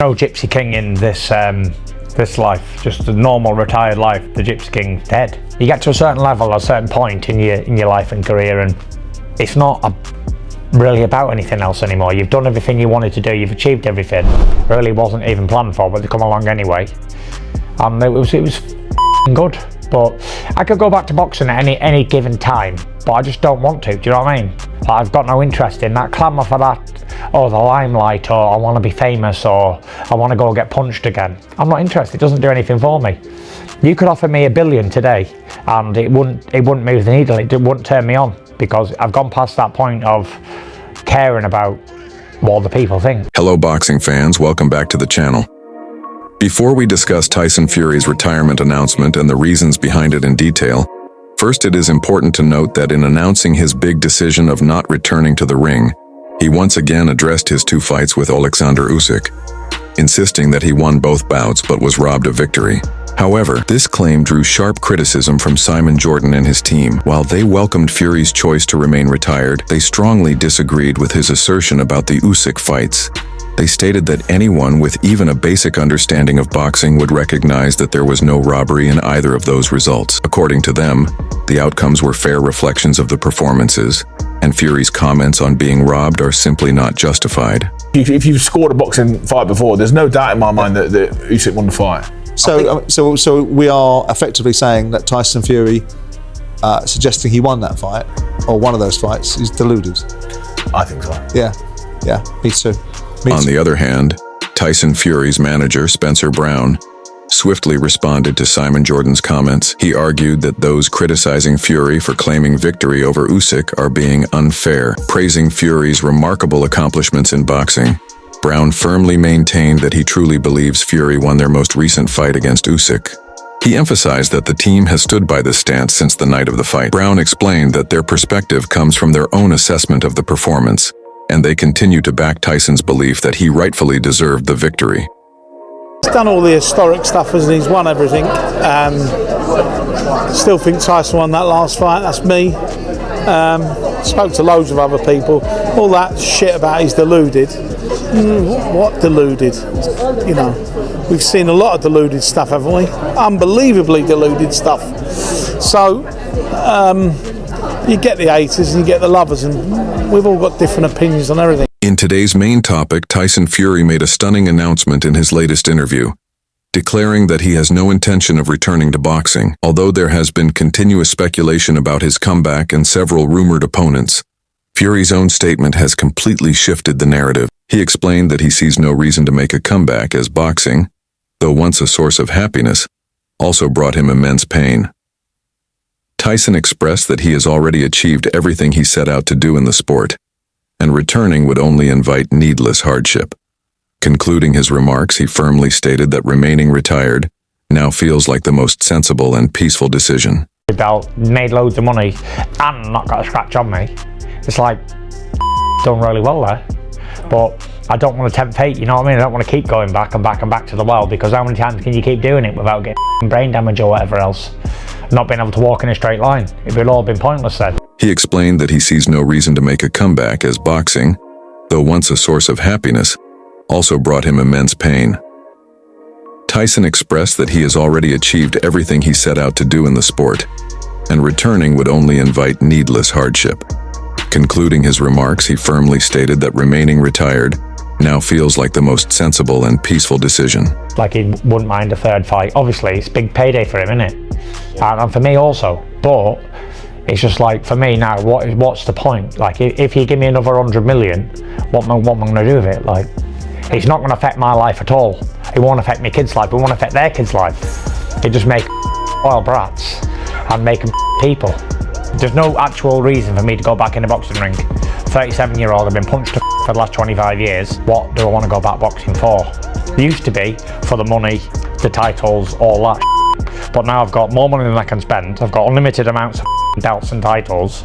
No Gypsy King in this this life, just a normal retired life. The Gypsy King's dead. You get to a certain level, a certain point in your life and career, and it's not really about anything else anymore. You've done everything you wanted to do. You've achieved everything. Really wasn't even planned for, but they come along anyway, and it was good. But I could go back to boxing at any given time, but I just don't want to. Do you know what I mean? Like, I've got no interest in that clamour for that, or the limelight, or I want to be famous, or I want to go get punched again. I'm not interested. It doesn't do anything for me. You could offer me $1 billion today, and it wouldn't move the needle. It wouldn't turn me on, because I've gone past that point of caring about what the people think. Hello boxing fans, welcome back to the channel. Before we discuss Tyson Fury's retirement announcement and the reasons behind it in detail, first it is important to note that in announcing his big decision of not returning to the ring, he once again addressed his 2 fights with Oleksandr Usyk, insisting that he won both bouts but was robbed of victory. However, this claim drew sharp criticism from Simon Jordan and his team. While they welcomed Fury's choice to remain retired, they strongly disagreed with his assertion about the Usyk fights. They stated that anyone with even a basic understanding of boxing would recognize that there was no robbery in either of those results. According to them, the outcomes were fair reflections of the performances, and Fury's comments on being robbed are simply not justified. If you've scored a boxing fight before, there's no doubt in my mind that Usyk won the fight. So we are effectively saying that Tyson Fury, suggesting he won that fight, or one of those fights, is deluded. I think so. Yeah, me too. On the other hand, Tyson Fury's manager, Spencer Brown, swiftly responded to Simon Jordan's comments. He argued that those criticizing Fury for claiming victory over Usyk are being unfair. Praising Fury's remarkable accomplishments in boxing, Brown firmly maintained that he truly believes Fury won their most recent fight against Usyk. He emphasized that the team has stood by this stance since the night of the fight. Brown explained that their perspective comes from their own assessment of the performance, and they continue to back Tyson's belief that he rightfully deserved the victory. He's done all the historic stuff, hasn't he? He's won everything. Still think Tyson won that last fight, that's me. Spoke to loads of other people. All that shit about he's deluded. What deluded? You know, we've seen a lot of deluded stuff, haven't we? Unbelievably deluded stuff. So, you get the haters and you get the lovers, and we've all got different opinions on everything. In today's main topic, Tyson Fury made a stunning announcement in his latest interview, declaring that he has no intention of returning to boxing. Although there has been continuous speculation about his comeback and several rumored opponents, Fury's own statement has completely shifted the narrative. He explained that he sees no reason to make a comeback, as boxing, though once a source of happiness, also brought him immense pain. Tyson expressed that he has already achieved everything he set out to do in the sport, and returning would only invite needless hardship. Concluding his remarks, he firmly stated that remaining retired now feels like the most sensible and peaceful decision. Belt, made loads of money, and not got a scratch on me. It's like, done really well there. But I don't want to tempt fate, you know what I mean? I don't want to keep going back and back and back to the well, because how many times can you keep doing it without getting brain damage or whatever else? Not being able to walk in a straight line. It would all been pointless then. He explained that he sees no reason to make a comeback, as boxing, though once a source of happiness, also brought him immense pain. Tyson expressed that he has already achieved everything he set out to do in the sport, and returning would only invite needless hardship. Concluding his remarks, he firmly stated that remaining retired now feels like the most sensible and peaceful decision. Like, he wouldn't mind a third fight. Obviously, it's a big payday for him, isn't it? And for me also. But it's just like, for me now, what's the point? Like, if you give me another 100 million, what am I going to do with it? Like, it's not going to affect my life at all. It won't affect my kids' life. It won't affect their kids' life. It just make wild brats and make them people. There's no actual reason for me to go back in a boxing ring. 37-year-old, I've been punched to for the last 25 years. What do I want to go back boxing for? It used to be for the money, the titles, all that. But now I've got more money than I can spend. I've got unlimited amounts of belts and titles.